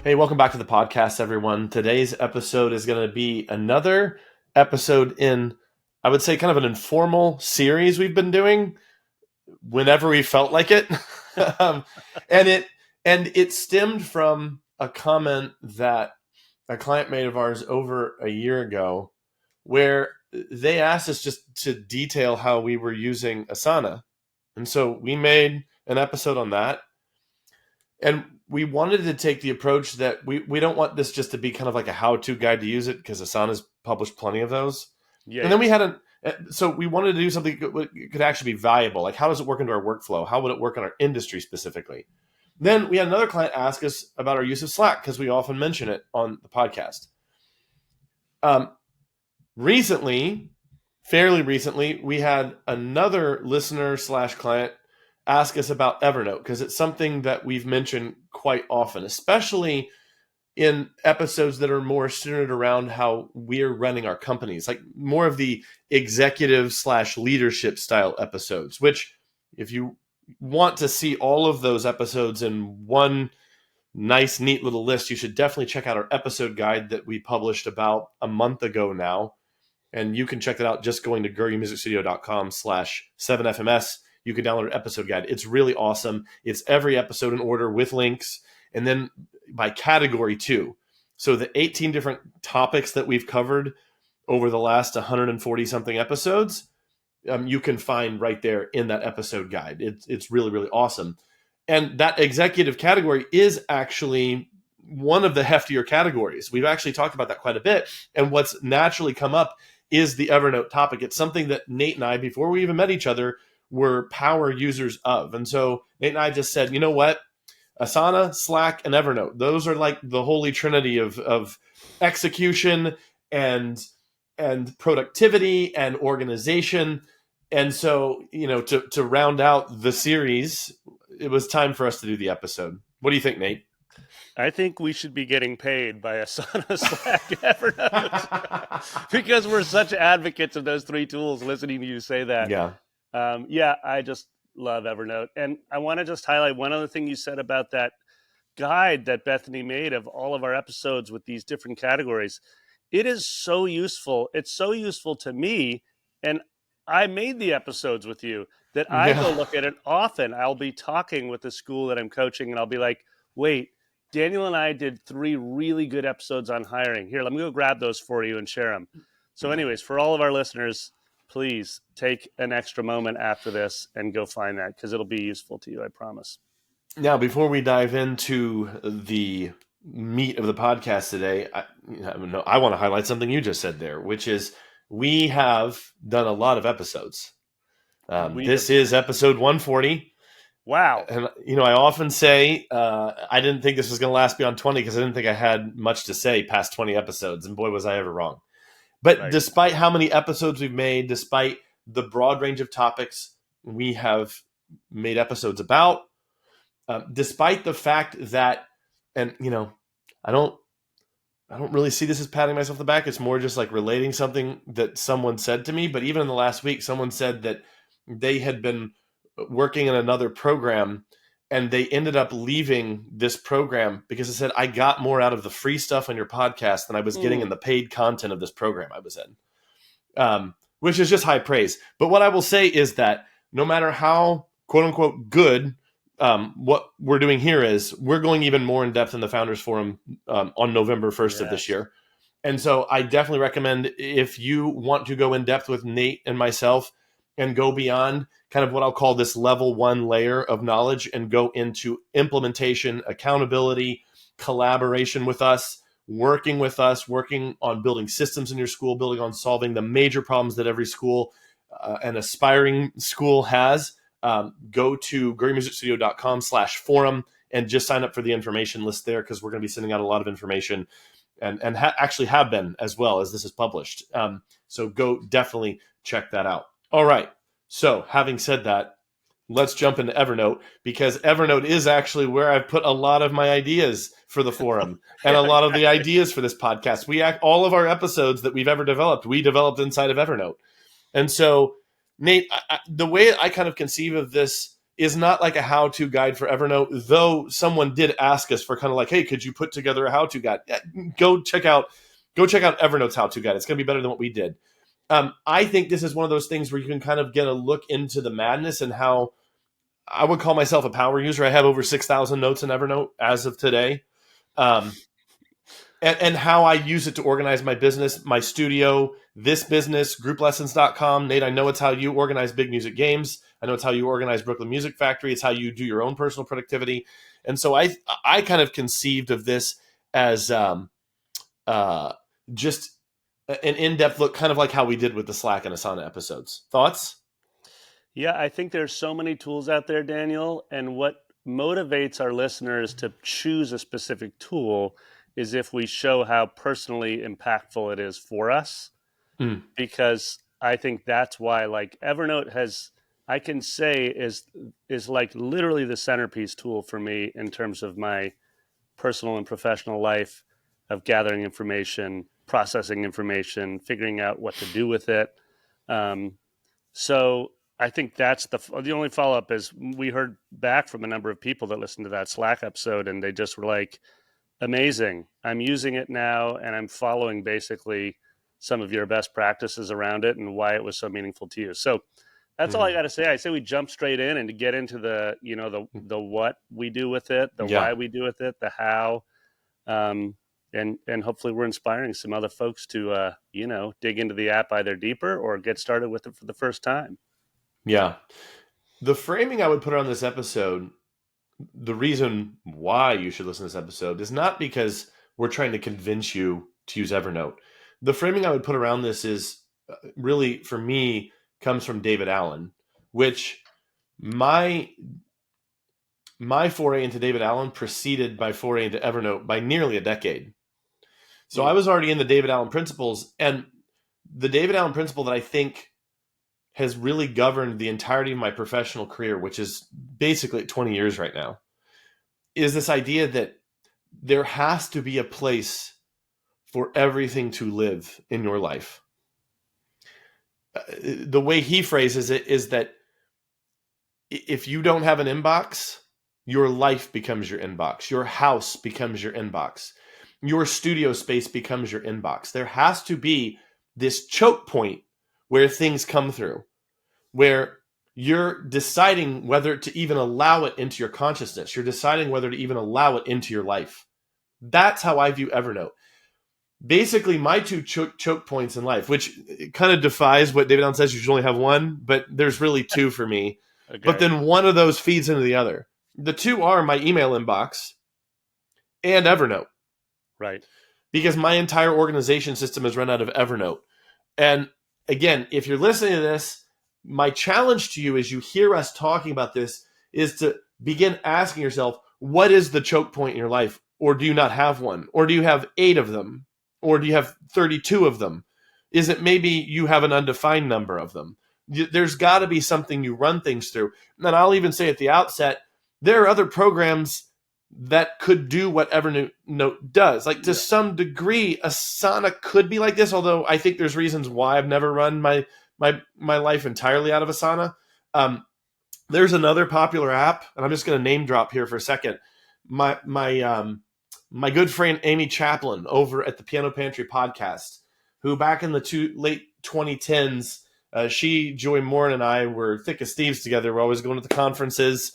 Hey, welcome back to the podcast, everyone. Today's episode is going to be another episode in, I would say, kind of an informal series we've been doing whenever we felt like it. um, and it stemmed from a comment that a client made of ours over a year ago, where they asked us just to detail how we were using Asana. And so we made an episode on that. And we wanted to take the approach that we don't want this just to be kind of like a how-to guide to use it, because Asana's published plenty of those. And then we had so we wanted to do something that could actually be valuable. Like, how does it work into our workflow? How would it work in our industry specifically? Then we had another client ask us about our use of Slack, because we often mention it on the podcast. Fairly recently, we had another listener / client ask us about Evernote, because it's something that we've mentioned quite often, especially in episodes that are more centered around how we're running our companies, like more of the executive / leadership style episodes, which if you want to see all of those episodes in one nice, neat little list, you should definitely check out our episode guide that we published about a month ago now. And you can check that out just going to GurryMusicStudio.com/7FMS. You can download an episode guide. It's really awesome. It's every episode in order with links, and then by category too. So the 18 different topics that we've covered over the last 140 something episodes, you can find right there in that episode guide. It's really, really awesome. And that executive category is actually one of the heftier categories. We've actually talked about that quite a bit. And what's naturally come up is the Evernote topic. It's something that Nate and I, before we even met each other, were power users of. And so Nate and I just said, you know what? Asana, Slack, and Evernote, those are like the holy trinity of execution and productivity and organization. And so, to round out the series, it was time for us to do the episode. What do you think, Nate? I think we should be getting paid by Asana, Slack, Evernote because we're such advocates of those three tools. Listening to you say that, I just love Evernote, and I want to just highlight one other thing you said about that guide that Bethany made of all of our episodes with these different categories. It is so useful. It's so useful to me, and I made the episodes with you that I go look at it often. I'll be talking with the school that I'm coaching, and I'll be like, wait, Daniel and I did 3 really good episodes on hiring. Here, let me go grab those for you and share them. So anyways, for all of our listeners, please take an extra moment after this and go find that, because it'll be useful to you, I promise. Now, before we dive into the meat of the podcast today, I want to highlight something you just said there, which is we have done a lot of episodes. This is episode 140. Wow. And, I often say I didn't think this was going to last beyond 20 because I didn't think I had much to say past 20 episodes. And boy, was I ever wrong. But Despite how many episodes we've made, despite the broad range of topics we have made episodes about, despite the fact that, and, I don't really see this as patting myself on the back. It's more just like relating something that someone said to me. But even in the last week, someone said that they had been working in another program and they ended up leaving this program because it said, I got more out of the free stuff on your podcast than I was getting in the paid content of this program I was in, which is just high praise. But what I will say is that no matter how quote unquote good what we're doing here is, we're going even more in depth in the Founders Forum on November 1st of this year. And so I definitely recommend, if you want to go in depth with Nate and myself and go beyond kind of what I'll call this level 1 layer of knowledge and go into implementation, accountability, collaboration with us, working on building systems in your school, building on solving the major problems that every school, an aspiring school has, go to GurryMusicStudio.com/forum and just sign up for the information list there, because we're going to be sending out a lot of information and actually have been as well as this is published. So go definitely check that out. All right. So having said that, let's jump into Evernote, because Evernote is actually where I've put a lot of my ideas for the forum and a lot of the ideas for this podcast. All of our episodes that we've ever developed, we developed inside of Evernote. And so, Nate, the way I kind of conceive of this is not like a how-to guide for Evernote, though someone did ask us for kind of like, hey, could you put together a how-to guide? Go check out Evernote's how-to guide. It's going to be better than what we did. I think this is one of those things where you can kind of get a look into the madness and how I would call myself a power user. I have over 6,000 notes in Evernote as of today. And how I use it to organize my business, my studio, this business, grouplessons.com. Nate, I know it's how you organize Big Music Games. I know it's how you organize Brooklyn Music Factory. It's how you do your own personal productivity. And so I kind of conceived of this as just an in-depth look, kind of like how we did with the Slack and Asana episodes. Thoughts? Yeah, I think there's so many tools out there, Daniel. And what motivates our listeners to choose a specific tool is if we show how personally impactful it is for us. Because I think that's why, like, Evernote has, I can say is like literally the centerpiece tool for me in terms of my personal and professional life of gathering information, processing information, figuring out what to do with it. So I think that's the only follow-up is we heard back from a number of people that listened to that Slack episode, and they just were like, amazing. I'm using it now, and I'm following basically some of your best practices around it and why it was so meaningful to you. So that's all I got to say. I say we jump straight in and to get into the, the what we do with it, the why we do with it, the how, and hopefully we're inspiring some other folks to, dig into the app either deeper or get started with it for the first time. Yeah. The framing I would put on this episode, the reason why you should listen to this episode is not because we're trying to convince you to use Evernote. The framing I would put around this is really, for me, comes from David Allen, which my foray into David Allen preceded my foray into Evernote by nearly a decade. So I was already in the David Allen principles, and the David Allen principle that I think has really governed the entirety of my professional career, which is basically 20 years right now, is this idea that there has to be a place for everything to live in your life. The way he phrases it is that if you don't have an inbox, your life becomes your inbox. Your house becomes your inbox. Your studio space becomes your inbox. There has to be this choke point where things come through, where you're deciding whether to even allow it into your consciousness. You're deciding whether to even allow it into your life. That's how I view Evernote. Basically, my two choke points in life, which kind of defies what David Allen says, you should only have one, but there's really two for me. Okay. But then one of those feeds into the other. The two are my email inbox and Evernote. Right. Because my entire organization system is run out of Evernote. And again, if you're listening to this, my challenge to you as you hear us talking about this is to begin asking yourself, what is the choke point in your life? Or do you not have one? Or do you have 8 of them? Or do you have 32 of them? Is it maybe you have an undefined number of them? There's got to be something you run things through. And I'll even say at the outset, there are other programs that could do what Evernote does. Like to some degree, Asana could be like this, although I think there's reasons why I've never run my life entirely out of Asana. There's another popular app, and I'm just going to name drop here for a second. My good friend Amy Chaplin over at the Piano Pantry podcast, who back in the late 2010s, she, Joy Moore, and I were thick as thieves together. We're always going to the conferences.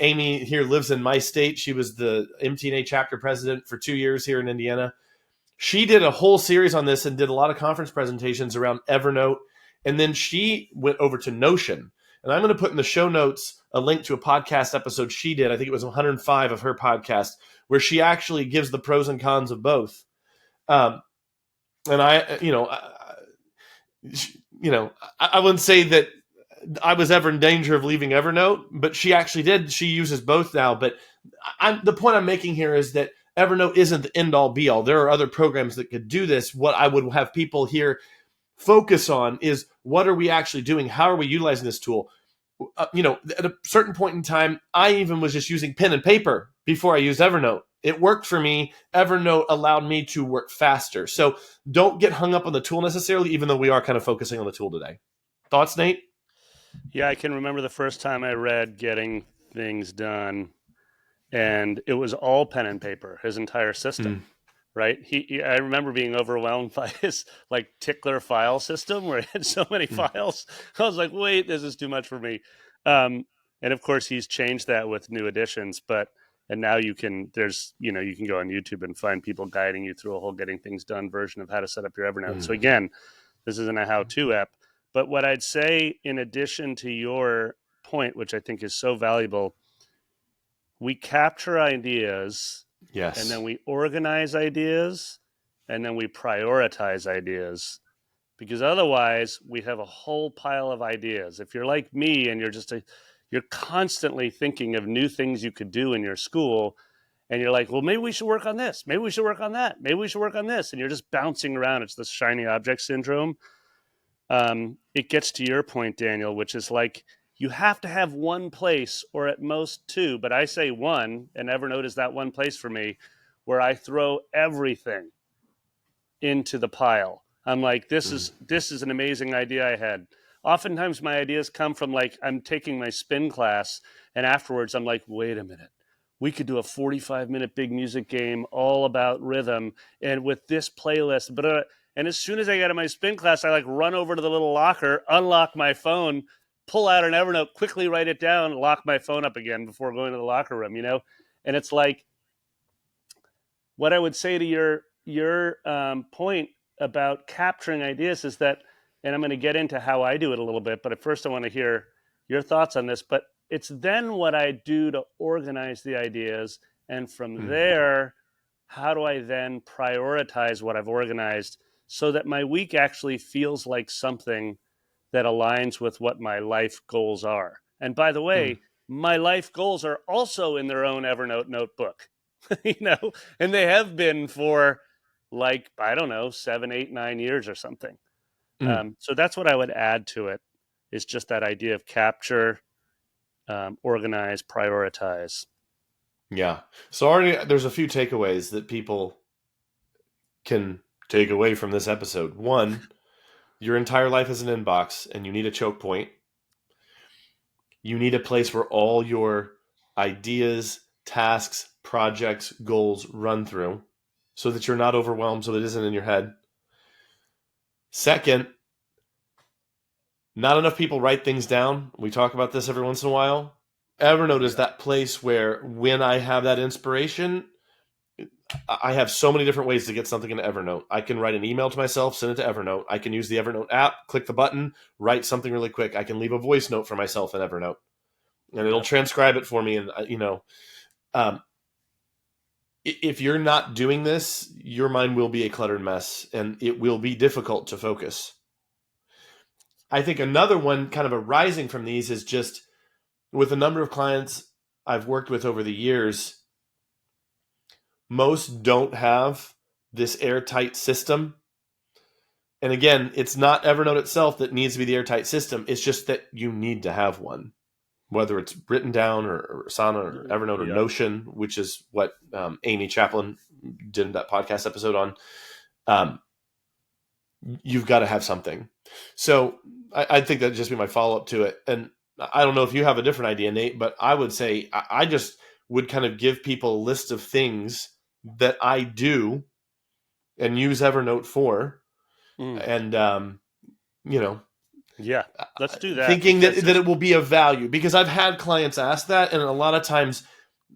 Amy here lives in my state. She was the MTNA chapter president for 2 years here in Indiana. She did a whole series on this and did a lot of conference presentations around Evernote. And then she went over to Notion. And I'm going to put in the show notes a link to a podcast episode she did. I think it was 105 of her podcast, where she actually gives the pros and cons of both. And I wouldn't say that I was ever in danger of leaving Evernote, but she actually did. She uses both now. But the point I'm making here is that Evernote isn't the end-all, be-all. There are other programs that could do this. What I would have people here focus on is, what are we actually doing? How are we utilizing this tool? At a certain point in time, I even was just using pen and paper before I used Evernote. It worked for me. Evernote allowed me to work faster. So don't get hung up on the tool necessarily, even though we are kind of focusing on the tool today. Thoughts, Nate? Yeah, I can remember the first time I read Getting Things Done, and it was all pen and paper, his entire system. Right? I remember being overwhelmed by his like tickler file system where he had so many files. I was like, wait, this is too much for me. And of course, he's changed that with new editions. And now you can you can go on YouTube and find people guiding you through a whole getting things done version of how to set up your Evernote. So again, this isn't a how-to app. But what I'd say, in addition to your point, which I think is so valuable, we capture ideas. Yes. And then we organize ideas, and then we prioritize ideas, because otherwise we have a whole pile of ideas. If you're like me and you're constantly thinking of new things you could do in your school, and you're like, well, maybe we should work on this. Maybe we should work on that. Maybe we should work on this. And you're just bouncing around. It's the shiny object syndrome. It gets to your point, Daniel, which is like, you have to have one place or at most two, but I say one, and Evernote is that one place for me where I throw everything into the pile. I'm like, this is an amazing idea I had. Oftentimes my ideas come from like, I'm taking my spin class, and afterwards I'm like, wait a minute. We could do a 45-minute big music game all about rhythm, and with this playlist. And as soon as I get out of my spin class, I like run over to the little locker, unlock my phone, pull out an Evernote, quickly write it down, lock my phone up again before going to the locker room, And it's like, what I would say to your point about capturing ideas is that, and I'm going to get into how I do it a little bit, but at first I want to hear your thoughts on this. But it's then what I do to organize the ideas, and from there, how do I then prioritize what I've organized so that my week actually feels like something that aligns with what my life goals are. And by the way, my life goals are also in their own Evernote notebook, and they have been for like, I don't know, 7, 8, 9 years or something. So that's what I would add to it, is just that idea of capture, organize, prioritize. Yeah. So already there's a few takeaways that people can take away from this episode. One, your entire life is an inbox and you need a choke point. You need a place where all your ideas, tasks, projects, goals run through so that you're not overwhelmed, so that it isn't in your head. Second, not enough people write things down. We talk about this every once in a while. Evernote is that place where when I have that inspiration, I have so many different ways to get something into Evernote. I can write an email to myself, send it to Evernote. I can use the Evernote app, click the button, write something really quick. I can leave a voice note for myself in Evernote, and it'll transcribe it for me. And, if you're not doing this, your mind will be a cluttered mess, and it will be difficult to focus. I think another one kind of arising from these is just with a number of clients I've worked with over the years, most don't have this airtight system. And again, it's not Evernote itself that needs to be the airtight system. It's just that you need to have one, whether it's written down or Asana or Evernote or Notion, which is what Amy Chaplin did that podcast episode on. You've got to have something. So I think that'd just be my follow-up to it. And I don't know if you have a different idea, Nate, but I would say I just would kind of give people a list of things that I do and use Evernote for. And, yeah, let's do that. Thinking that it will be of value, because I've had clients ask that. And a lot of times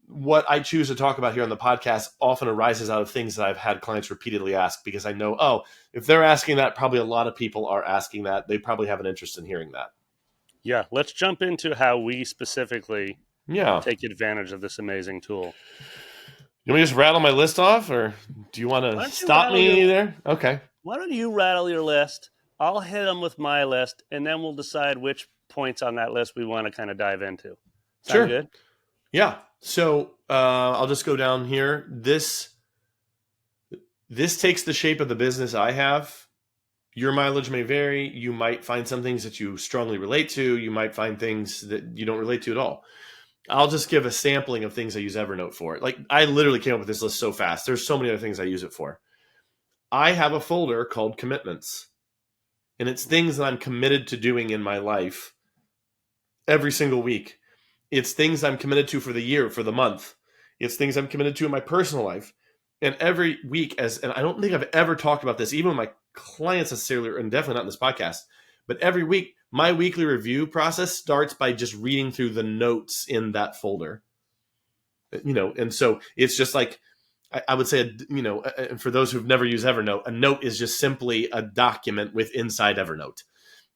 what I choose to talk about here on the podcast often arises out of things that I've had clients repeatedly ask, because I know, if they're asking that, probably a lot of people are asking that. They probably have an interest in hearing that. Yeah, let's jump into how we specifically take advantage of this amazing tool. You want me to just rattle my list off, or do you want to stop me there? Okay. Why don't you rattle your list? I'll hit them with my list, and then we'll decide which points on that list we want to kind of dive into. Sound good? Yeah. So I'll just go down here. This takes the shape of the business I have. Your mileage may vary. You might find some things that you strongly relate to. You might find things that you don't relate to at all. I'll just give a sampling of things I use Evernote for. Like, I literally came up with this list so fast. There's so many other things I use it for. I have a folder called commitments, and it's things that I'm committed to doing in my life every single week. It's things I'm committed to for the year, for the month. It's things I'm committed to in my personal life. And every week, and I don't think I've ever talked about this, even with my clients necessarily, and definitely not in this podcast, but every week, my weekly review process starts by just reading through the notes in that folder. And so it's just like, I would say, for those who've never used Evernote, a note is just simply a document with inside Evernote.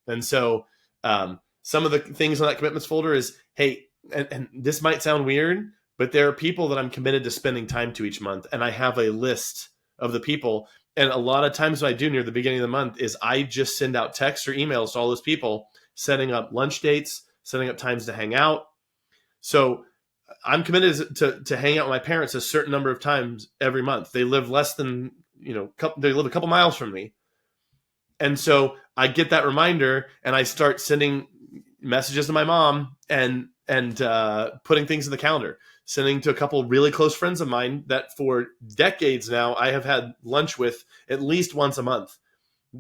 And so some of the things on that commitments folder is, hey, and this might sound weird, but there are people that I'm committed to spending time to each month. And I have a list of the people. And a lot of times what I do near the beginning of the month is I just send out texts or emails to all those people, setting up lunch dates, setting up times to hang out. So I'm committed to hang out with my parents a certain number of times every month. They live less than, they live a couple miles from me. And so I get that reminder and I start sending messages to my mom and putting things in the calendar, sending to a couple really close friends of mine that for decades now I have had lunch with at least once a month,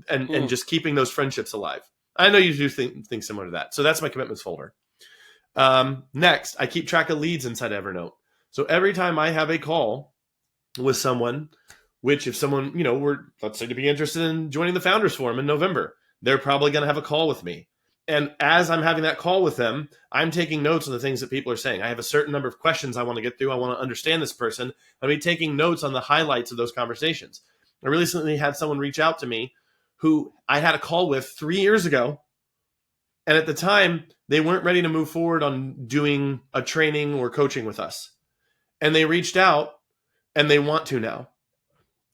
and just keeping those friendships alive. I know you do things similar to that. So that's my commitments folder. Next, I keep track of leads inside Evernote. So every time I have a call with someone, which if someone, were, let's say, to be interested in joining the Founders Forum in November, they're probably going to have a call with me. And as I'm having that call with them, I'm taking notes on the things that people are saying. I have a certain number of questions I want to get through. I want to understand this person. I'll be taking notes on the highlights of those conversations. I recently had someone reach out to me who I had a call with 3 years ago. And at the time, they weren't ready to move forward on doing a training or coaching with us. And they reached out and they want to now.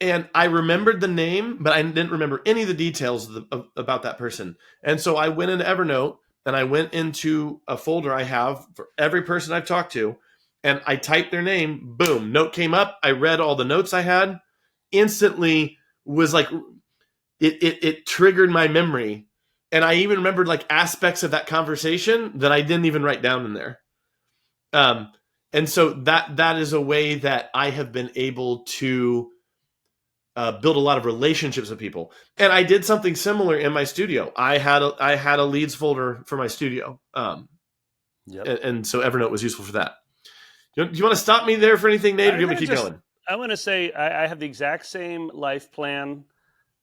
And I remembered the name, but I didn't remember any of the details about that person. And so I went into Evernote and I went into a folder I have for every person I've talked to. And I typed their name, boom, note came up. I read all the notes I had, instantly was like, it triggered my memory. And I even remembered like aspects of that conversation that I didn't even write down in there. And so that is a way that I have been able to build a lot of relationships with people. And I did something similar in my studio. I had a leads folder for my studio. And so Evernote was useful for that. Do you want to stop me there for anything, Nate, or do you want me to keep going? I want to say I have the exact same life plan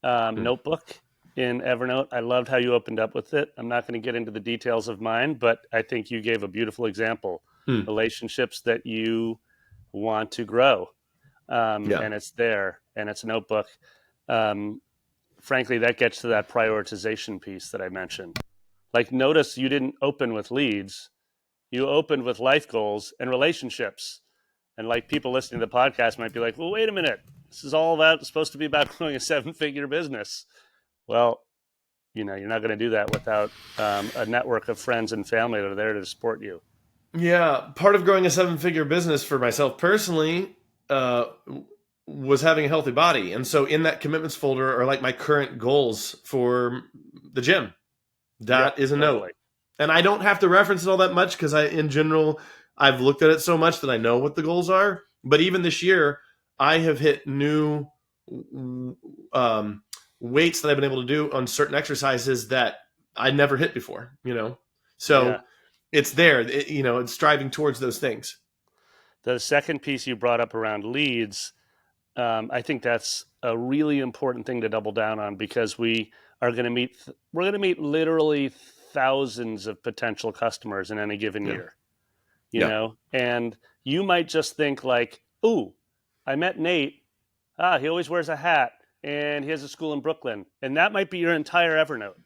notebook in Evernote. I loved how you opened up with it. I'm not going to get into the details of mine, but I think you gave a beautiful example. Relationships that you want to grow. And it's there, and it's a notebook. Frankly, that gets to that prioritization piece that I mentioned. Like, notice you didn't open with leads. You opened with life goals and relationships. And like, people listening to the podcast might be like, well, wait a minute. This is all supposed to be about growing a 7-figure business. Well, you're not going to do that without a network of friends and family that are there to support you. Yeah. Part of growing a 7-figure business for myself personally was having a healthy body. And so in that commitments folder are like my current goals for the gym. That is a note. And I don't have to reference it all that much because in general, I've looked at it so much that I know what the goals are. But even this year, I have hit new weights that I've been able to do on certain exercises that I never hit before, So it's there, it's striving towards those things. The second piece you brought up around leads, I think that's a really important thing to double down on, because we are going to meet literally thousands of potential customers in any given year, you know, and you might just think like, ooh, I met Nate. He always wears a hat and he has a school in Brooklyn. And that might be your entire Evernote.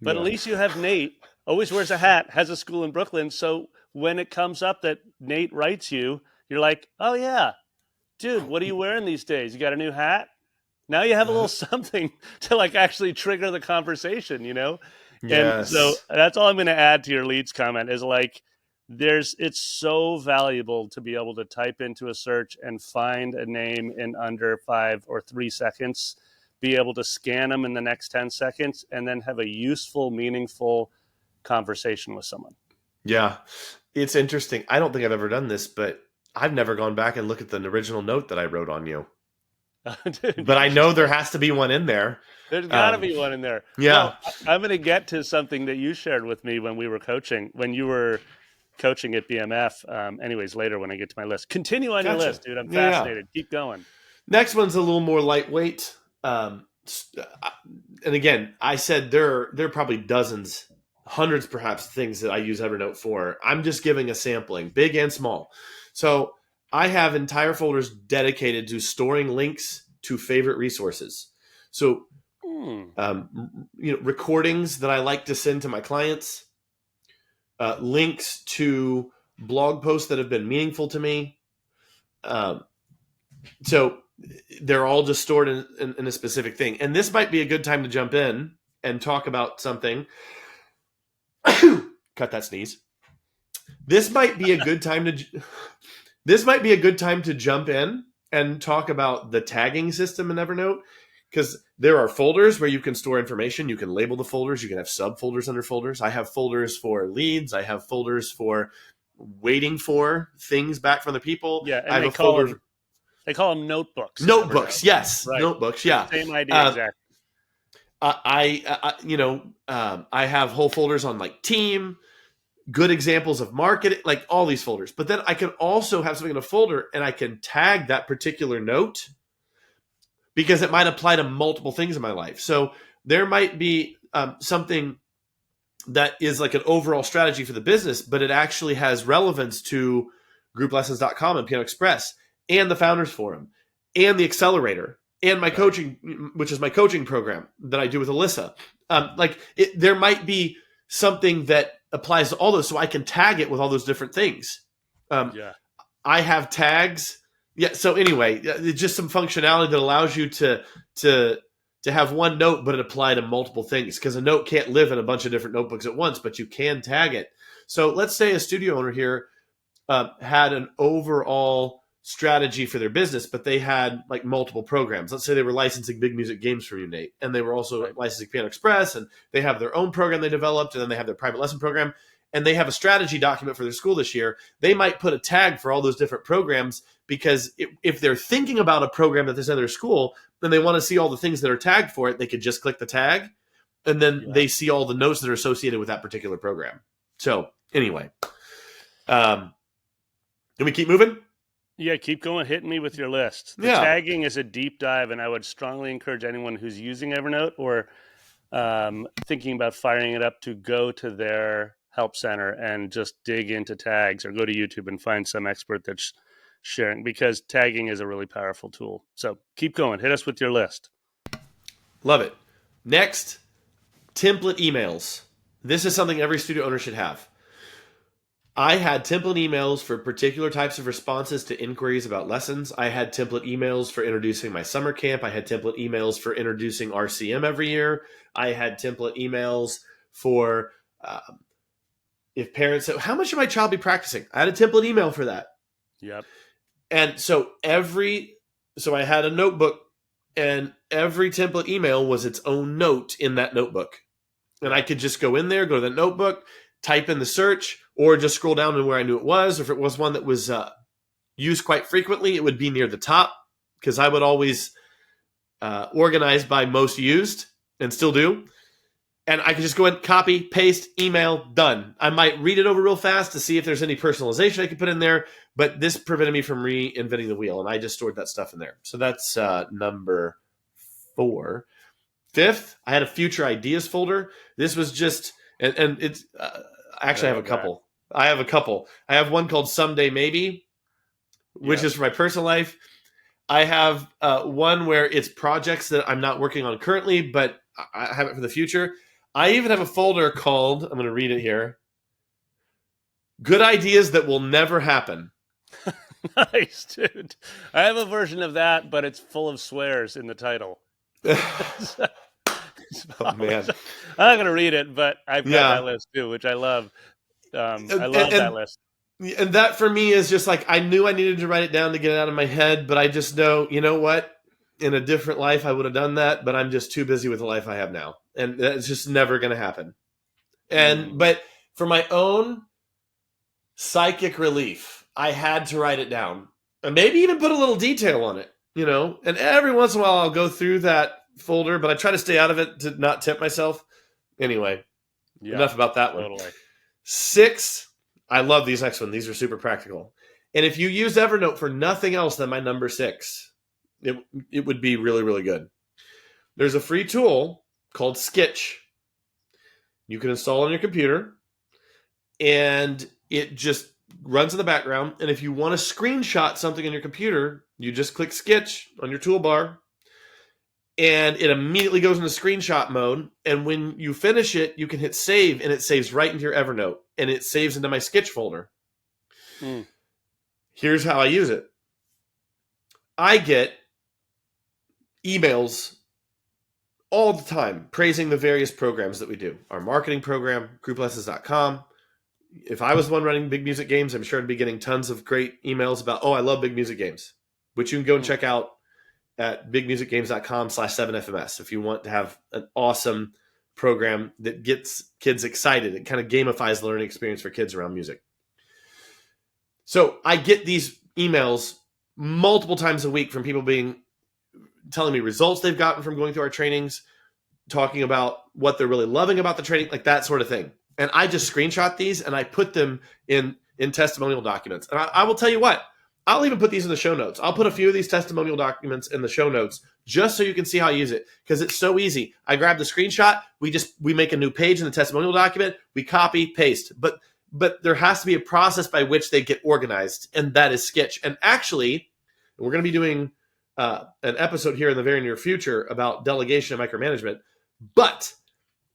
But at least you have Nate, always wears a hat, has a school in Brooklyn. So when it comes up that Nate writes you, you're like, oh yeah, dude, what are you wearing these days? You got a new hat? Now you have a little something to like actually trigger the conversation, Yes. And so that's all I'm going to add to your leads comment is like, it's so valuable to be able to type into a search and find a name in under 5 or 3 seconds, be able to scan them in the next 10 seconds, and then have a useful, meaningful conversation with someone. Yeah. It's interesting. I don't think I've ever done this, but I've never gone back and looked at the original note that I wrote on you. Dude, but I know there has to be one in there. There's got to be one in there. Yeah. Well, I'm going to get to something that you shared with me when we were coaching, when you were coaching at BMF. Anyways, later when I get to my list. Continue on your list, dude. I'm fascinated. Keep going. Next one's a little more lightweight. And again, I said there are probably dozens, hundreds perhaps, things that I use Evernote for. I'm just giving a sampling, big and small. So I have entire folders dedicated to storing links to favorite resources. So, recordings that I like to send to my clients, links to blog posts that have been meaningful to me. So they're all just stored in a specific thing. And this might be a good time to jump in and talk about something. Cut that sneeze. This might be a good time to jump in and talk about the tagging system in Evernote, because there are folders where you can store information. You can label the folders. You can have subfolders under folders. I have folders for leads. I have folders for waiting for things back from the people. Yeah, and I have a folder. They call them notebooks. Notebooks, yes, right. Notebooks, yeah. Same idea, exactly. I have whole folders on like team, good examples of marketing, like all these folders. But then I can also have something in a folder and I can tag that particular note because it might apply to multiple things in my life. So there might be something that is like an overall strategy for the business, but it actually has relevance to grouplessons.com and Piano Express and the Founders Forum and the Accelerator and my coaching, which is my coaching program that I do with Alyssa. There might be something that applies to all those, so I can tag it with all those different things. I have tags. Yeah. So anyway, it's just some functionality that allows you to have one note, but it apply to multiple things, because a note can't live in a bunch of different notebooks at once, but you can tag it. So let's say a studio owner here had an overall strategy for their business, but they had like multiple programs. Let's say they were licensing big music games from you, Nate, and they were also licensing Piano Express, and they have their own program they developed, and then they have their private lesson program, and they have a strategy document for their school this year. They might put a tag for all those different programs, because if they're thinking about a program that is in their school, then they want to see all the things that are tagged for it. They could just click the tag, and then they see all the notes that are associated with that particular program. So anyway, can we keep moving? Yeah, keep going. Hitting me with your list. The tagging is a deep dive, and I would strongly encourage anyone who's using Evernote or thinking about firing it up to go to their help center and just dig into tags, or go to YouTube and find some expert that's sharing, because tagging is a really powerful tool. So keep going. Hit us with your list. Love it. Next, template emails. This is something every studio owner should have. I had template emails for particular types of responses to inquiries about lessons. I had template emails for introducing my summer camp. I had template emails for introducing RCM every year. I had template emails for if parents said, how much should my child be practicing? I had a template email for that. Yep. And so I had a notebook, and every template email was its own note in that notebook. And I could just go in there, go to the notebook, type in the search, or just scroll down to where I knew it was. Or if it was one that was used quite frequently, it would be near the top, because I would always organize by most used, and still do. And I could just go ahead, copy, paste, email, done. I might read it over real fast to see if there's any personalization I could put in there, but this prevented me from reinventing the wheel, and I just stored that stuff in there. So that's number 4. 5th, I had a future ideas folder. This was just, and it's actually I have a couple. I have one called Someday Maybe, which is for my personal life. I have one where it's projects that I'm not working on currently, but I have it for the future. I even have a folder called, I'm going to read it here, Good Ideas That Will Never Happen. Nice, dude. I have a version of that, but it's full of swears in the title. Oh, man. I'm not going to read it, but I've got that list too, which I love. I love that list. And that for me is just like, I knew I needed to write it down to get it out of my head, but I just know, you know what? In a different life, I would have done that, but I'm just too busy with the life I have now. And that's just never going to happen. But for my own psychic relief, I had to write it down, and maybe even put a little detail on it. and every once in a while I'll go through that folder, but I try to stay out of it to not tempt myself. Anyway, enough about that one. 6, I love these next one. These are super practical. And if you use Evernote for nothing else than my number 6, it would be really, really good. There's a free tool called Sketch. You can install on your computer, and it just runs in the background. And if you want to screenshot something on your computer, you just click Sketch on your toolbar, and it immediately goes into screenshot mode. And when you finish it, you can hit save, and it saves right into your Evernote, and it saves into my Sketch folder. Here's how I use it. I get emails all the time praising the various programs that we do. Our marketing program, grouplessons.com. If I was the one running Big Music Games, I'm sure I'd be getting tons of great emails about, I love Big Music Games, which you can go and check out at bigmusicgames.com/7FMS if you want to have an awesome program that gets kids excited. It kind of gamifies the learning experience for kids around music. So I get these emails multiple times a week from people telling me results they've gotten from going through our trainings, talking about what they're really loving about the training, like that sort of thing. And I just screenshot these and I put them in testimonial documents. And I will tell you what, I'll even put these in the show notes. I'll put a few of these testimonial documents in the show notes just so you can see how I use it, because it's so easy. I grab the screenshot, we make a new page in the testimonial document, we copy, paste. But there has to be a process by which they get organized, and that is Sketch. And actually, we're going to be doing an episode here in the very near future about delegation and micromanagement. But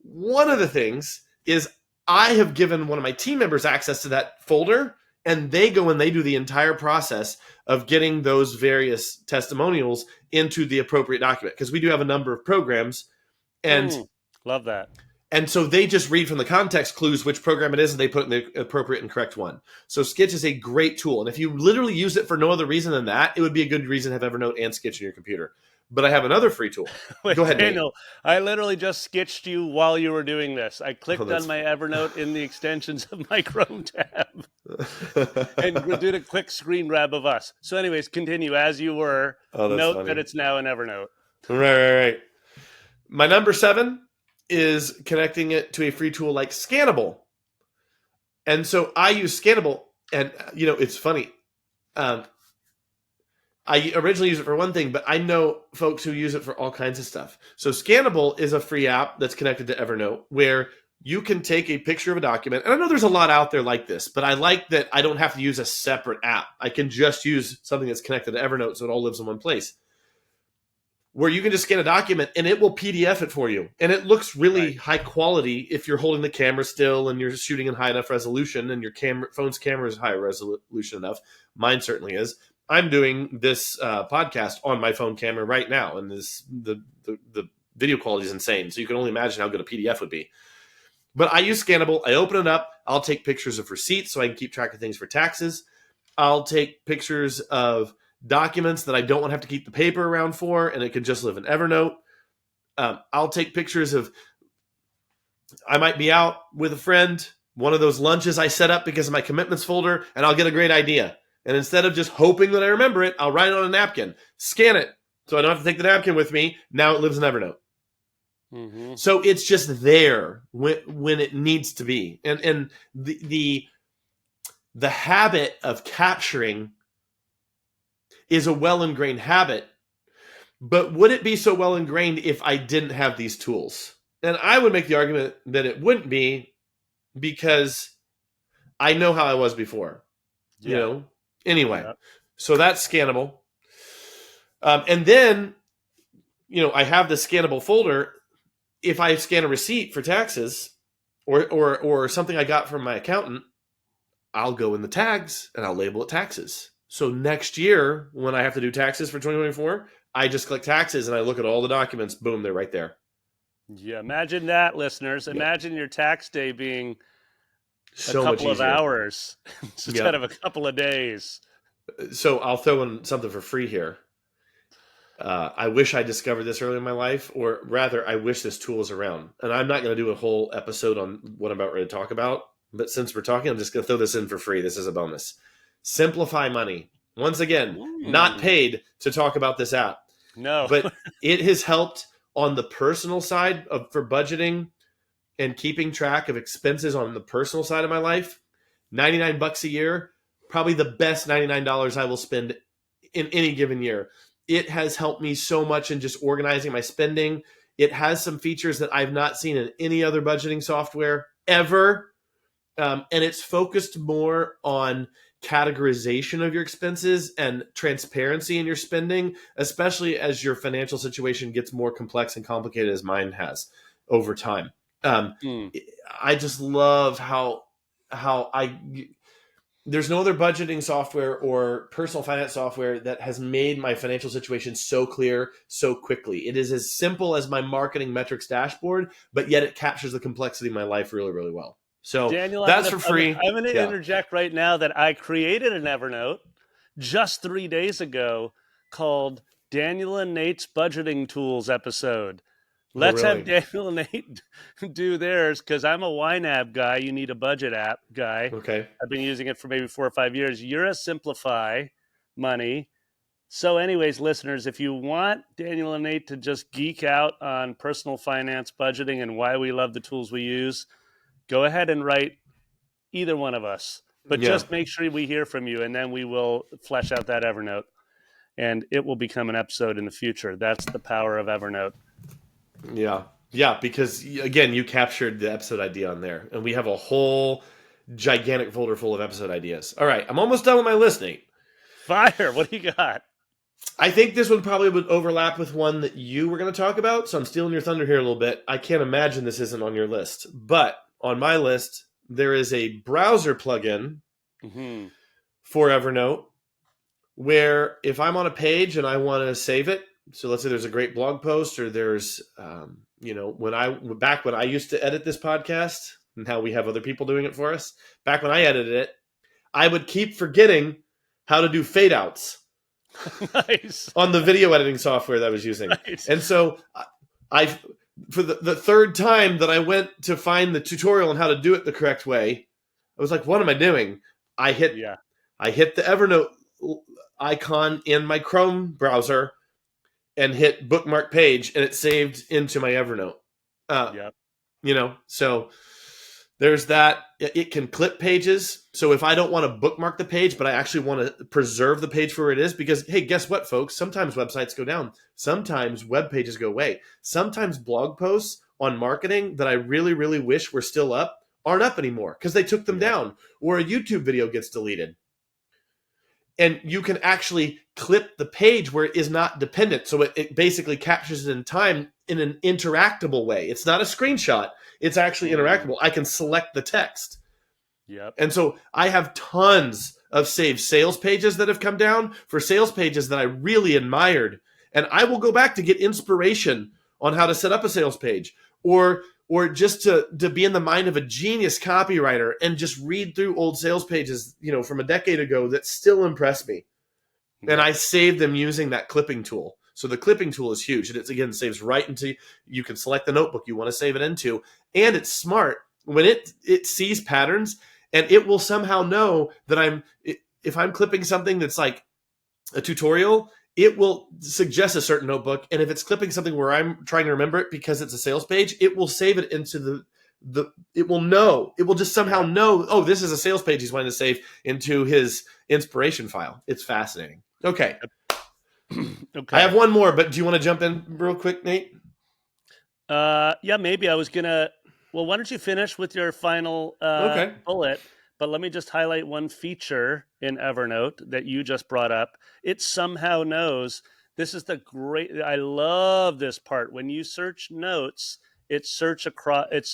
one of the things is I have given one of my team members access to that folder, and they go and they do the entire process of getting those various testimonials into the appropriate document, because we do have a number of programs. And love that. And so they just read from the context clues which program it is, and they put in the appropriate and correct one. So Sketch is a great tool. And if you literally use it for no other reason than that, it would be a good reason to have Evernote and Sketch in your computer. But I have another free tool. Wait, go ahead, Daniel. Nate. I literally just sketched you while you were doing this. I clicked on my Evernote in the extensions of my Chrome tab and did a quick screen grab of us. So anyways, continue as you were. Note funny. That it's now in Evernote. Right. My number 7 is connecting it to a free tool like Scannable. And so I use Scannable, and it's funny. I originally used it for one thing, but I know folks who use it for all kinds of stuff. So Scannable is a free app that's connected to Evernote where you can take a picture of a document. And I know there's a lot out there like this, but I like that I don't have to use a separate app. I can just use something that's connected to Evernote so it all lives in one place, where you can just scan a document and it will PDF it for you. And it looks really high quality if you're holding the camera still and you're shooting in high enough resolution and your phone's camera is high resolution enough. Mine certainly is. I'm doing this podcast on my phone camera right now, and the video quality is insane. So you can only imagine how good a PDF would be. But I use Scannable. I open it up. I'll take pictures of receipts so I can keep track of things for taxes. I'll take pictures of documents that I don't want to have to keep the paper around for, and it can just live in Evernote. I'll take pictures of, I might be out with a friend, one of those lunches I set up because of my commitments folder, and I'll get a great idea. And instead of just hoping that I remember it, I'll write it on a napkin, scan it, so I don't have to take the napkin with me. Now it lives in Evernote. Mm-hmm. So it's just there when it needs to be. And the habit of capturing is a well-ingrained habit, but would it be so well-ingrained if I didn't have these tools? And I would make the argument that it wouldn't be, because I know how I was before, Anyway, So that's Scannable. And then, I have the Scannable folder. If I scan a receipt for taxes or something I got from my accountant, I'll go in the tags and I'll label it taxes. So next year, when I have to do taxes for 2024, I just click taxes and I look at all the documents. Boom, they're right there. Yeah, imagine that, listeners. Imagine your tax day being so a couple of hours instead of a couple of days. So I'll throw in something for free here. I wish I discovered this early in my life, or rather, I wish this tool was around. And I'm not going to do a whole episode on what I'm about ready to talk about, but since we're talking, I'm just going to throw this in for free. This is a bonus. Simplify Money. Once again, not paid to talk about this app. No. But it has helped on the personal side for budgeting and keeping track of expenses on the personal side of my life. $99 a year, probably the best $99 I will spend in any given year. It has helped me so much in just organizing my spending. It has some features that I've not seen in any other budgeting software ever. And it's focused more on categorization of your expenses and transparency in your spending, especially as your financial situation gets more complex and complicated as mine has over time. I just love how there's no other budgeting software or personal finance software that has made my financial situation so clear so quickly. It is as simple as my marketing metrics dashboard, but yet it captures the complexity of my life really, really well. So Daniel, that's for free. I'm going to interject right now that I created an Evernote just 3 days ago called Daniel and Nate's Budgeting Tools episode. Let's have Daniel and Nate do theirs because I'm a YNAB guy. You need a budget app guy. Okay. I've been using it for maybe 4 or 5 years. You're a Simplify Money. So anyways, listeners, if you want Daniel and Nate to just geek out on personal finance budgeting and why we love the tools we use, go ahead and write either one of us. But just make sure we hear from you, and then we will flesh out that Evernote. And it will become an episode in the future. That's the power of Evernote. Yeah. Yeah, because, again, you captured the episode idea on there. And we have a whole gigantic folder full of episode ideas. All right, I'm almost done with my list, Nate. Fire. What do you got? I think this one probably would overlap with one that you were going to talk about, so I'm stealing your thunder here a little bit. I can't imagine this isn't on your list. But on my list, there is a browser plugin for Evernote where if I'm on a page and I want to save it, so let's say there's a great blog post or there's, when I used to edit this podcast, now we have other people doing it for us. Back when I edited it, I would keep forgetting how to do fade outs. Nice. On the video editing software that I was using. Nice. And so for the third time that I went to find the tutorial on how to do it the correct way, I was like, what am I doing? I hit the Evernote icon in my Chrome browser and hit bookmark page, and it saved into my Evernote. So there's that. It can clip pages. So if I don't want to bookmark the page, but I actually want to preserve the page for where it is, because, hey, guess what, folks? Sometimes websites go down. Sometimes web pages go away. Sometimes blog posts on marketing that I really, really wish were still up aren't up anymore because they took them down, or a YouTube video gets deleted. And you can actually clip the page where it is not dependent. So it basically captures it in time in an interactable way. It's not a screenshot. It's actually interactable. I can select the text. Yep. And so I have tons of saved sales pages that have come down for sales pages that I really admired. And I will go back to get inspiration on how to set up a sales page, or just to be in the mind of a genius copywriter and just read through old sales pages, from a decade ago that still impress me. Yep. And I save them using that clipping tool. So the clipping tool is huge. And it's, again, saves right into, you can select the notebook you want to save it into. And it's smart. When it sees patterns, and it will somehow know that if I'm clipping something that's like a tutorial, it will suggest a certain notebook. And if it's clipping something where I'm trying to remember it because it's a sales page, it will save it into it will know. It will just somehow know, oh, this is a sales page he's wanting to save into his inspiration file. It's fascinating. Okay. Okay. I have one more, but do you want to jump in real quick, Nate? Yeah, maybe. I was going to... Well, why don't you finish with your final bullet? But let me just highlight one feature in Evernote that you just brought up. It somehow knows. This is I love this part. When you search notes, it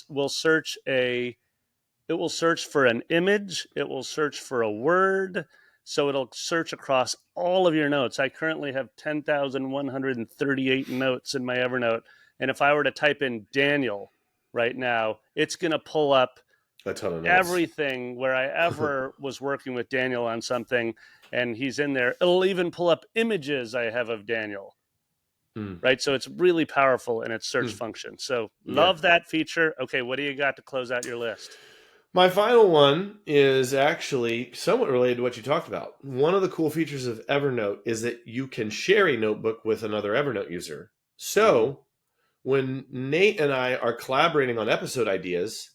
will search for an image. It will search for a word. So it'll search across all of your notes. I currently have 10,138 notes in my Evernote. And if I were to type in Daniel right now, it's going to pull up a ton of notes. Everything where I ever was working with Daniel on something, and he's in there. It'll even pull up images I have of Daniel. Right? So it's really powerful in its search function. So love that feature. Okay, what do you got to close out your list? My final one is actually somewhat related to what you talked about. One of the cool features of Evernote is that you can share a notebook with another Evernote user. So when Nate and I are collaborating on episode ideas,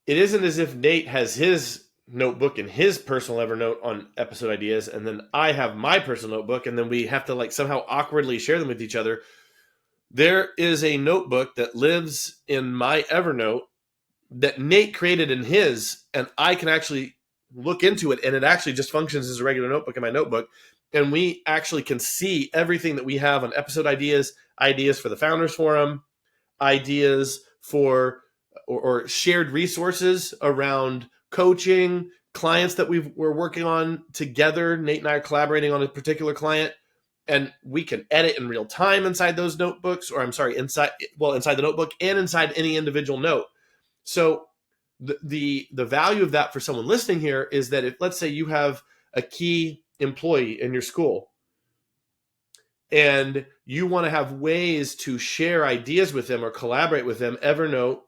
it isn't as if Nate has his notebook and his personal Evernote on episode ideas, and then I have my personal notebook, and then we have to like somehow awkwardly share them with each other. There is a notebook that lives in my Evernote that Nate created in his, and I can actually look into it, and it actually just functions as a regular notebook in my notebook. And we actually can see everything that we have on episode ideas, ideas for the Founders Forum, ideas for or shared resources around coaching, clients that we're working on together. Nate and I are collaborating on a particular client, and we can edit in real time inside those notebooks, or I'm sorry, inside the notebook and inside any individual note. So the value of that for someone listening here is that if, let's say, you have a key employee in your school and you want to have ways to share ideas with them or collaborate with them, Evernote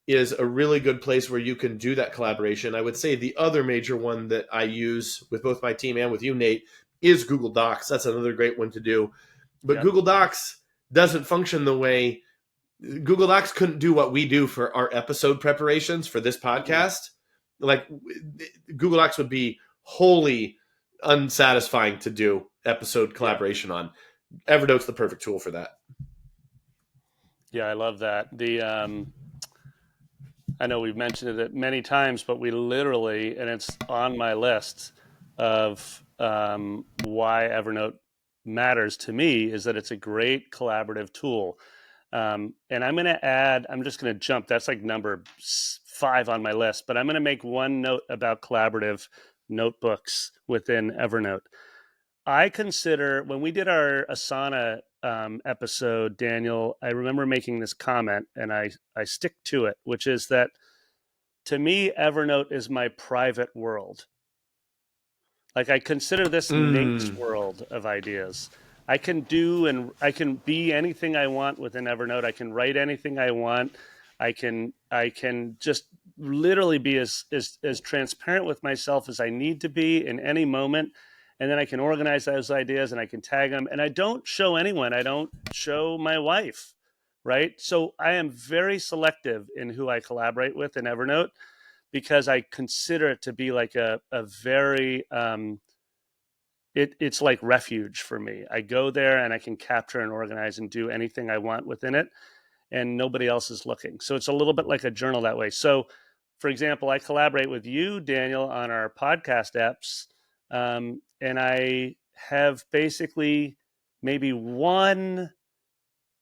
is a really good place where you can do that collaboration. I would say the other major one that I use with both my team and with you, Nate, is Google Docs. That's another great one to do. But Google Docs doesn't function the way Google Docs couldn't do what we do for our episode preparations for this podcast. Like Google Docs would be wholly unsatisfying to do episode collaboration on. Evernote's the perfect tool for that. Yeah, I love that. I know we've mentioned it many times, but we literally, and it's on my list of why Evernote matters to me, is that it's a great collaborative tool. And I'm going to add, I'm just going to jump, that's like number 5 on my list, but I'm going to make one note about collaborative notebooks within Evernote. I consider, when we did our Asana episode, Daniel, I remember making this comment, and I stick to it, which is that to me, Evernote is my private world. Like, I consider this Nate's world of ideas. I can do and I can be anything I want within Evernote. I can write anything I want. I can just literally be as transparent with myself as I need to be in any moment. And then I can organize those ideas and I can tag them. And I don't show anyone. I don't show my wife, right? So I am very selective in who I collaborate with in Evernote, because I consider it to be like a very it's like refuge for me. I go there and I can capture and organize and do anything I want within it, and nobody else is looking. So it's a little bit like a journal that way. So, for example, I collaborate with you, Daniel, on our podcast apps, and I have basically maybe 1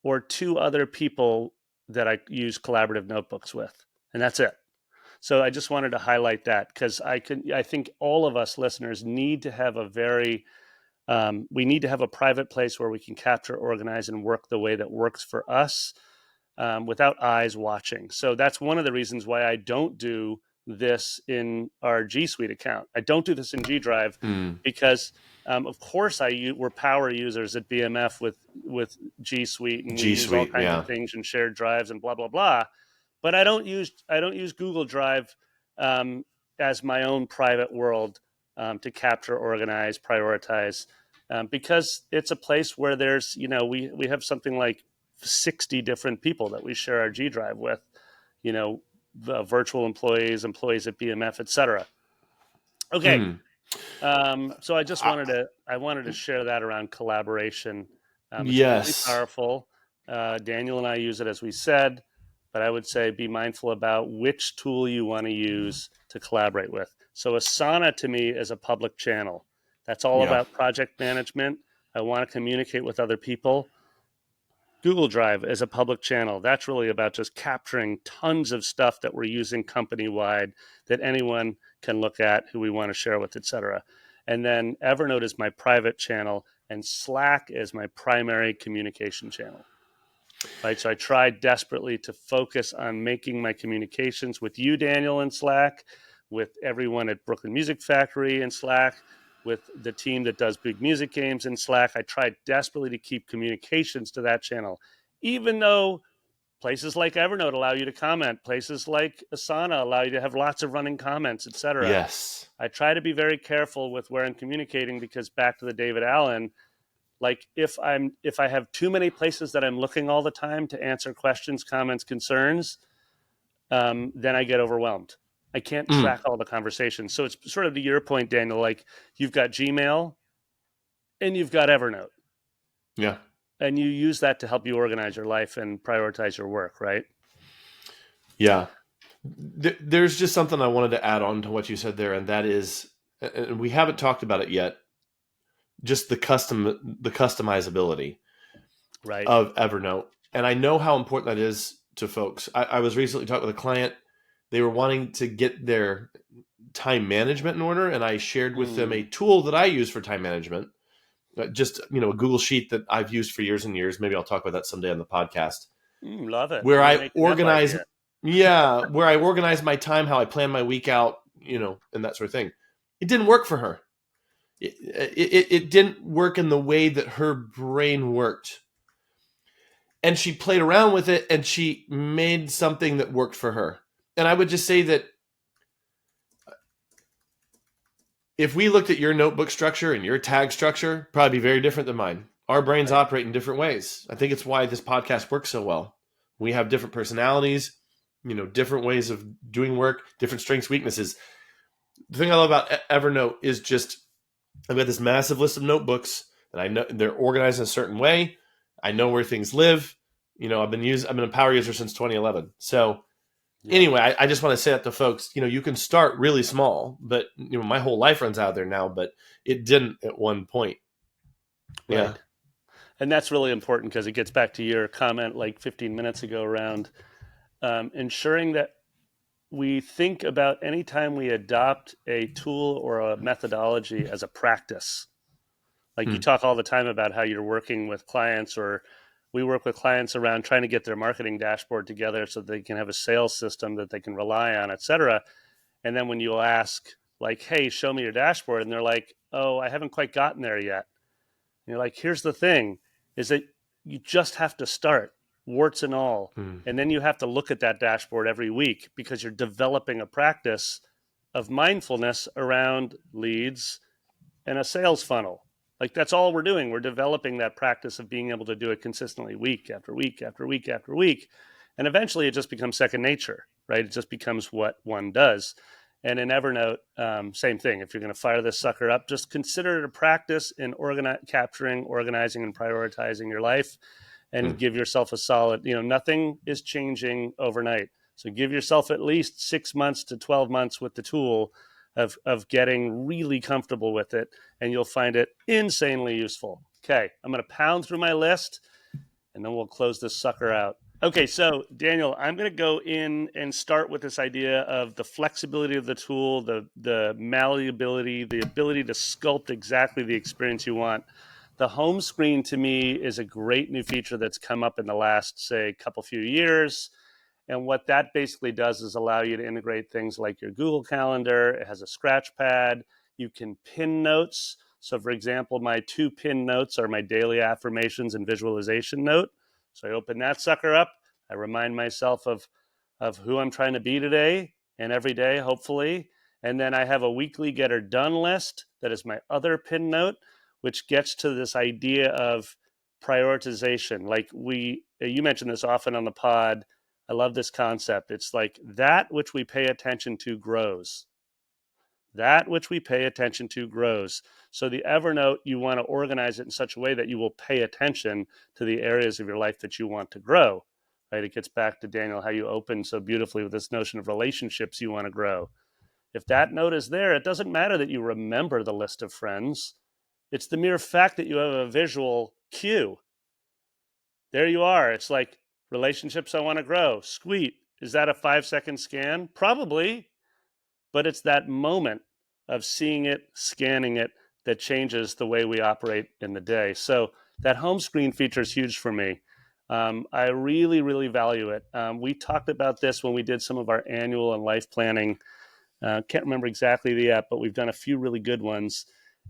or 2 other people that I use collaborative notebooks with, and that's it. So I just wanted to highlight that, because I think all of us listeners need to have we need to have a private place where we can capture, organize, and work the way that works for us, without eyes watching. So that's one of the reasons why I don't do this in our G Suite account. I don't do this in G Drive because, of course, we're power users at BMF with G Suite, and we use all kinds of things and shared drives and blah blah blah. But I don't use Google Drive as my own private world to capture, organize, prioritize, because it's a place where there's we have something like 60 different people that we share our G Drive with, virtual employees at BMF, etc. Okay. So I just wanted to share that around collaboration. It's really powerful. Daniel and I use it, as we said, but I would say be mindful about which tool you want to use to collaborate with. So Asana to me is a public channel. That's all about project management. I want to communicate with other people. Google Drive is a public channel. That's really about just capturing tons of stuff that we're using company-wide that anyone can look at, who we want to share with, etc. And then Evernote is my private channel, and Slack is my primary communication channel. Right? So I tried desperately to focus on making my communications with you, Daniel, in Slack, with everyone at Brooklyn Music Factory in Slack, with the team that does big music games in Slack. I tried desperately to keep communications to that channel, even though Places like Evernote allow you to comment. Places like Asana allow you to have lots of running comments, etc. Yes. I try to be very careful with where I'm communicating, because back to the David Allen, like if I have too many places that I'm looking all the time to answer questions, comments, concerns, then I get overwhelmed. I can't track all the conversations. So it's sort of to your point, Daniel, like you've got Gmail and you've got Evernote. Yeah. And you use that to help you organize your life and prioritize your work, right? Yeah. There's just something I wanted to add on to what you said there, and that is, and we haven't talked about it yet, just the customizability of Evernote. And I know how important that is to folks. I was recently talking with a client. They were wanting to get their time management in order, and I shared with them a tool that I use for time management. Just, a Google Sheet that I've used for years and years. Maybe I'll talk about that someday on the podcast. Love it. Where I organize, where I organize my time, how I plan my week out, and that sort of thing. It didn't work for her. It didn't work in the way that her brain worked. And she played around with it and she made something that worked for her. And I would just say that if we looked at your notebook structure and your tag structure, probably be very different than mine. Our brains operate in different ways. I think it's why this podcast works so well. We have different personalities, different ways of doing work, different strengths, weaknesses. The thing I love about Evernote is just I've got this massive list of notebooks that I know they're organized in a certain way. I know where things live. I've been a power user since 2011. So anyway, I just want to say that to folks, you can start really small, but my whole life runs out of there now, but it didn't at one point. Right. Yeah. And that's really important because it gets back to your comment like 15 minutes ago around ensuring that we think about any time we adopt a tool or a methodology as a practice. Like you talk all the time about how you're working with clients, or we work with clients around trying to get their marketing dashboard together so they can have a sales system that they can rely on, et cetera. And then when you'll ask like, hey, show me your dashboard. And they're like, oh, I haven't quite gotten there yet. And you're like, here's the thing is that you just have to start, warts and all. And then you have to look at that dashboard every week because you're developing a practice of mindfulness around leads and a sales funnel. Like that's all we're doing. We're developing that practice of being able to do it consistently week after week after week after week. And eventually it just becomes second nature, right? It just becomes what one does. And in Evernote, same thing. If you're going to fire this sucker up, just consider it a practice in capturing, organizing, and prioritizing your life, and give yourself a solid, nothing is changing overnight. So give yourself at least 6 months to 12 months with the tool of getting really comfortable with it, and you'll find it insanely useful. Okay, I'm going to pound through my list, and then we'll close this sucker out. Okay, so Daniel, I'm going to go in and start with this idea of the flexibility of the tool, the malleability, the ability to sculpt exactly the experience you want. The home screen to me is a great new feature that's come up in the last, say, few years. And what that basically does is allow you to integrate things like your Google Calendar. It has a scratch pad. You can pin notes. So for example, my 2 pin notes are my daily affirmations and visualization note. So I open that sucker up. I remind myself of who I'm trying to be today and every day, hopefully. And then I have a weekly get her done list that is my other pin note, which gets to this idea of prioritization. Like you mentioned this often on the pod. I love this concept. It's like that which we pay attention to grows. That which we pay attention to grows. So the Evernote, you want to organize it in such a way that you will pay attention to the areas of your life that you want to grow. Right? It gets back to Daniel, how you opened so beautifully with this notion of relationships you want to grow. If that note is there, it doesn't matter that you remember the list of friends. It's the mere fact that you have a visual cue. There you are. It's like relationships I want to grow. Sweet. Is that a 5-second scan? Probably. But it's that moment of seeing it, scanning it, that changes the way we operate in the day. So that home screen feature is huge for me. I really, really value it. We talked about this when we did some of our annual and life planning. Can't remember exactly the app, but we've done a few really good ones.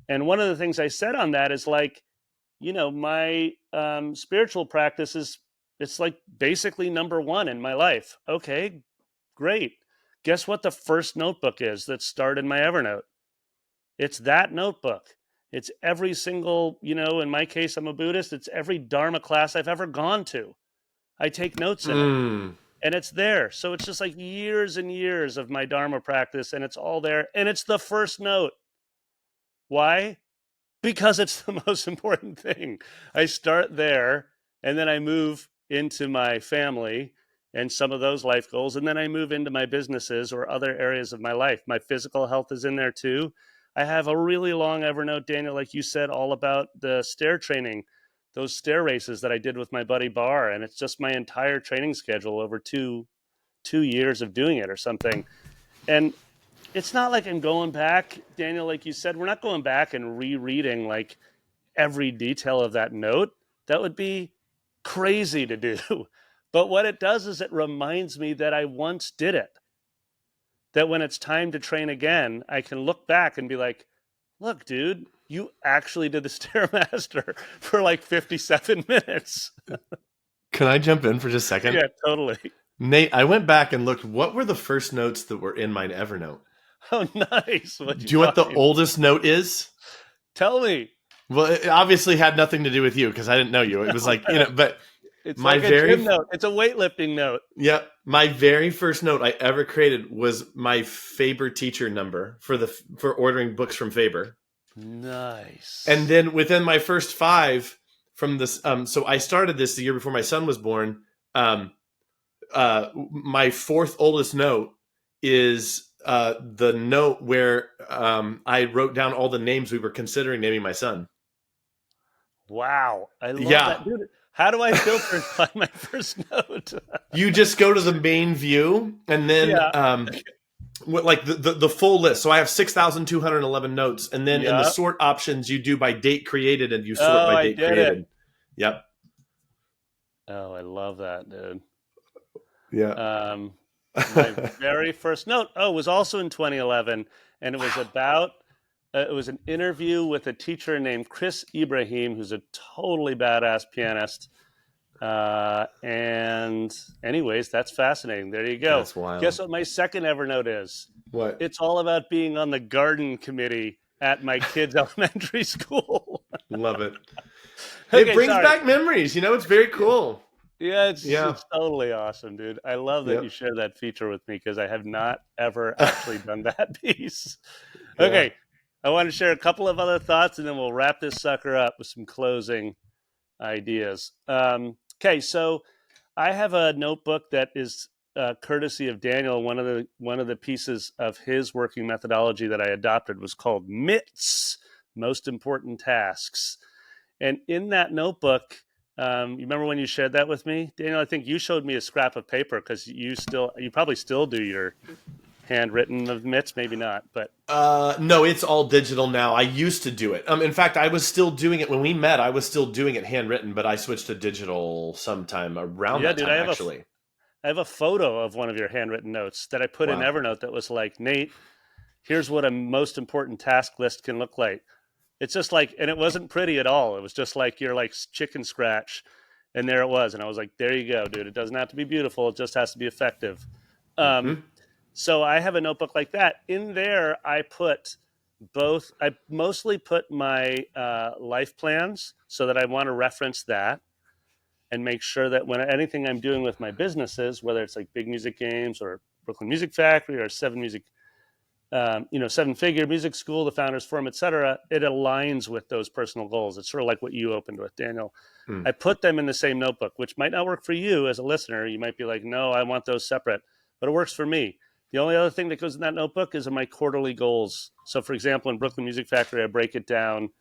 And one of the things I said on that is like, my spiritual practice is it's like basically number one in my life. Okay, great. Guess what the first notebook is that started in my Evernote? It's that notebook. It's every single, in my case, I'm a Buddhist. It's every Dharma class I've ever gone to. I take notes in it. And it's there. So it's just like years and years of my Dharma practice, and it's all there. And it's the first note. Why? Because it's the most important thing. I start there, and then I move into my family and some of those life goals, and then I move into my businesses or other areas of my life. My physical health is in there too. I have a really long Evernote, Daniel, like you said, all about the stair training, those stair races that I did with my buddy Barr, and it's just my entire training schedule over two years of doing it or something. And it's not like I'm going back, Daniel, like you said, we're not going back and rereading like every detail of that note. That would be crazy to do. But what it does is it reminds me that I once did it. That when it's time to train again, I can look back and be like, look, dude, you actually did the Stairmaster for like 57 minutes. Can I jump in for just a second? Yeah, totally. Nate, I went back and looked. What were the first notes that were in my Evernote? Oh, nice. Do you know what the oldest note is? Tell me. Well, it obviously had nothing to do with you because I didn't know you. It was like, but it's my like a gym note. It's a weightlifting note. Yeah. My very first note I ever created was my Faber teacher number for ordering books from Faber. Nice. And then within my first 5 from this, so I started this the year before my son was born. My fourth oldest note is the note where I wrote down all the names we were considering naming my son. Wow. I love that. Dude, how do I filter and find my first note? You just go to the main view and then like the full list. So I have 6,211 notes. And then in the sort options, you do by date created and you sort by date created. Yep. Oh, I love that, dude. Yeah. My very first note, was also in 2011. And it was about, it was an interview with a teacher named Chris Ibrahim, who's a totally badass pianist. And anyways, that's fascinating. There you go. That's wild. Guess what my second Evernote is? What? It's all about being on the garden committee at my kids' elementary school. Love it. It brings back memories. It's very cool. Yeah, it's totally awesome, dude. I love that you share that feature with me because I have not ever actually done that piece. Yeah. Okay, I want to share a couple of other thoughts and then we'll wrap this sucker up with some closing ideas. Okay, so I have a notebook that is courtesy of Daniel. One of the pieces of his working methodology that I adopted was called MITS, Most Important Tasks. And in that notebook, you remember when you shared that with me, Daniel? I think you showed me a scrap of paper because you probably still do your handwritten of MITS, maybe not, but no, it's all digital now. I used to do it. In fact, I was still doing it when we met. I was still doing it handwritten, but I switched to digital sometime around that time. Actually, I have a photo of one of your handwritten notes that I put in Evernote that was like, Nate, here's what a most important task list can look like. It's just like, and it wasn't pretty at all. It was just like your like chicken scratch, and there it was. And I was like, there you go, dude. It doesn't have to be beautiful. It just has to be effective. So I have a notebook like that. In there, I mostly put my life plans so that I want to reference that and make sure that when anything I'm doing with my businesses, whether it's like Big Music Games or Brooklyn Music Factory or Seven Figure Music School, the Founders Forum, et cetera, it aligns with those personal goals. It's sort of like what you opened with, Daniel. I put them in the same notebook, which might not work for you as a listener. You might be like, no, I want those separate, but it works for me. The only other thing that goes in that notebook is my quarterly goals. So, for example, in Brooklyn Music Factory, I break it down,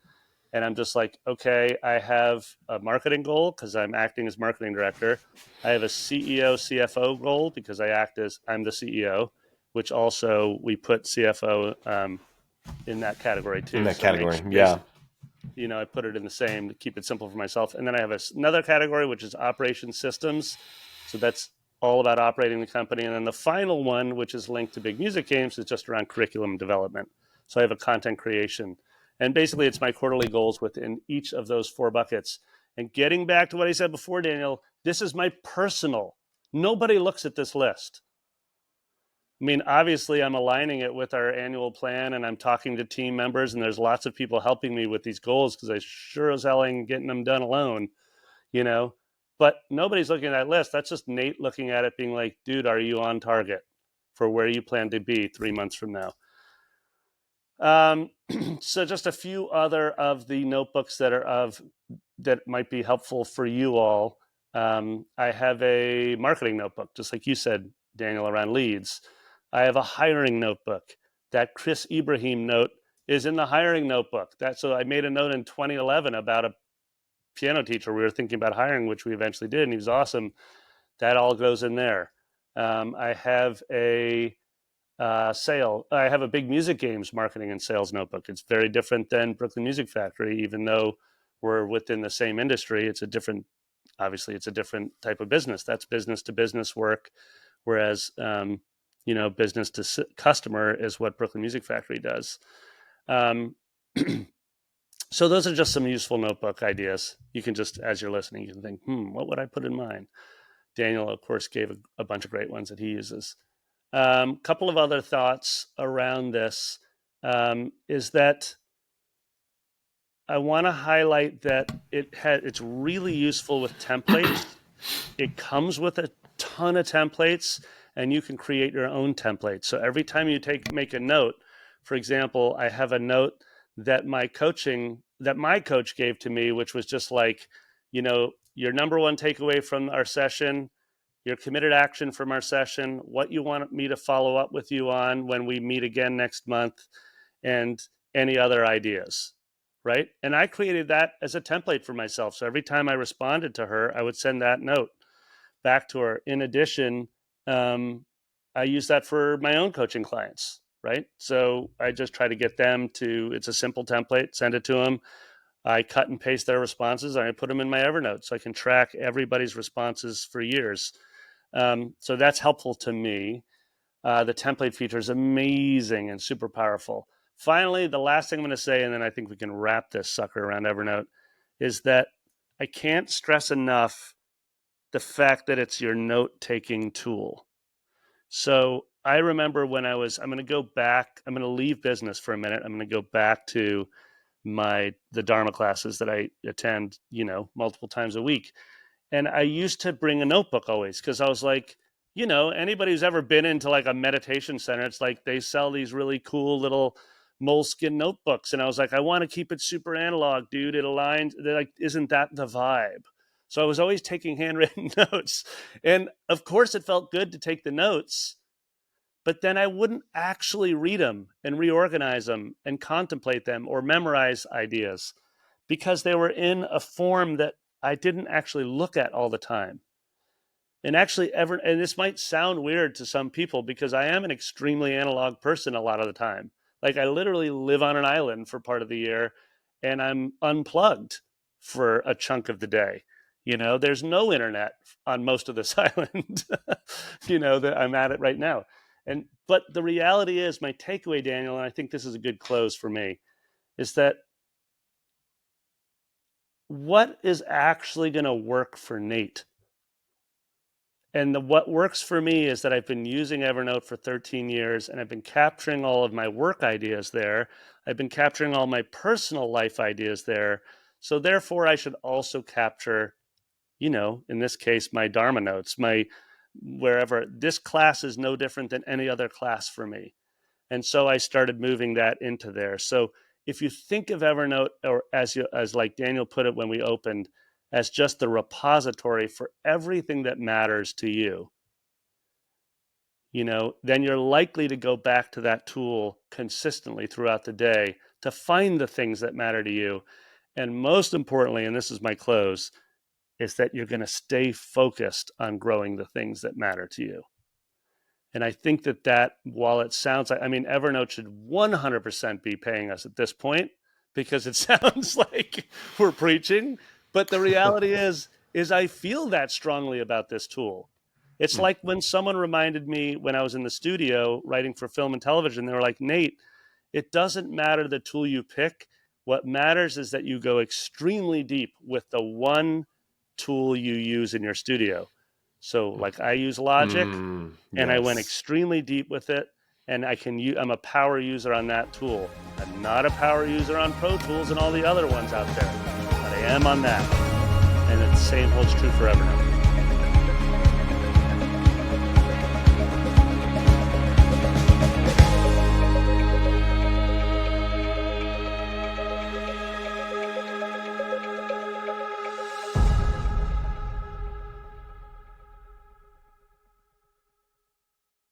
and I'm just like, okay, I have a marketing goal because I'm acting as marketing director. I have a CEO, CFO goal because I'm the CEO, which also we put CFO in that category too. In that category, yeah. I put it in the same to keep it simple for myself. And then I have another category, which is operations systems. So that's all about operating the company. And then the final one, which is linked to Big Music Games, is just around curriculum development. So I have a content creation. And basically, it's my quarterly goals within each of those 4 buckets. And getting back to what I said before, Daniel, this is my personal. Nobody looks at this list. I mean, obviously, I'm aligning it with our annual plan, and I'm talking to team members, and there's lots of people helping me with these goals because I sure as hell ain't getting them done alone, you know. But nobody's looking at that list. That's just Nate looking at it, being like, "Dude, are you on target for where you plan to be 3 months from now?" So just a few other of the notebooks that might be helpful for you all. I have a marketing notebook, just like you said, Daniel, around leads. I have a hiring notebook. That Chris Ibrahim note is in the hiring notebook. So I made a note in 2011 about a piano teacher we were thinking about hiring, which we eventually did, and he was awesome. That all goes in there. I have a I have a big music games marketing and sales notebook. It's very different than Brooklyn Music Factory, even though we're within the same industry. Obviously, it's a different type of business. That's business to business work, whereas business to customer is what Brooklyn Music Factory does. So those are just some useful notebook ideas. You can just, as you're listening, you can think, what would I put in mine? Daniel, of course, gave a bunch of great ones that he uses. Couple of other thoughts around this is that I want to highlight that it's really useful with templates. It comes with a ton of templates, and you can create your own templates. So every time you make a note, for example, I have a note that my coach gave to me, which was just like, your number one takeaway from our session, your committed action from our session, what you want me to follow up with you on when we meet again next month, and any other ideas, right? And I created that as a template for myself. So every time I responded to her, I would send that note back to her. In addition, I use that for my own coaching clients, right? So I just try to get them it's a simple template, send it to them. I cut and paste their responses, and I put them in my Evernote so I can track everybody's responses for years. So that's helpful to me. The template feature is amazing and super powerful. Finally, the last thing I'm going to say, and then I think we can wrap this sucker around Evernote, is that I can't stress enough the fact that it's your note-taking tool. So I remember when I'm going to leave business for a minute. I'm going to go back to the Dharma classes that I attend, multiple times a week. And I used to bring a notebook always because I was like, anybody who's ever been into like a meditation center, it's like they sell these really cool little moleskin notebooks. And I was like, I want to keep it super analog, dude. It aligns. They're like, isn't that the vibe? So I was always taking handwritten notes. And of course, it felt good to take the notes, but then I wouldn't actually read them and reorganize them and contemplate them or memorize ideas because they were in a form that I didn't actually look at all the time. And actually, and this might sound weird to some people because I am an extremely analog person a lot of the time. Like I literally live on an island for part of the year and I'm unplugged for a chunk of the day. There's no internet on most of this island, that I'm at it right now. But the reality is, my takeaway, Daniel, and I think this is a good close for me, is that what is actually going to work for Nate? And what works for me is that I've been using Evernote for 13 years and I've been capturing all of my work ideas there. I've been capturing all my personal life ideas there. So therefore, I should also capture, in this case, my Dharma notes, wherever. This class is no different than any other class for me. And so I started moving that into there. So if you think of Evernote, or as like Daniel put it when we opened, as just the repository for everything that matters to you, then you're likely to go back to that tool consistently throughout the day to find the things that matter to you. And most importantly, and this is my close, is that you're going to stay focused on growing the things that matter to you. And I think that while it sounds like, Evernote should 100% be paying us at this point because it sounds like we're preaching. But the reality is I feel that strongly about this tool. It's like when someone reminded me when I was in the studio writing for film and television, they were like, Nate, it doesn't matter the tool you pick. What matters is that you go extremely deep with the one tool you use in your studio. So like I use Logic, and I went extremely deep with it, and I'm a power user on that tool. I'm not a power user on Pro Tools and all the other ones out there, but I am on that. And the same holds true for Evernote.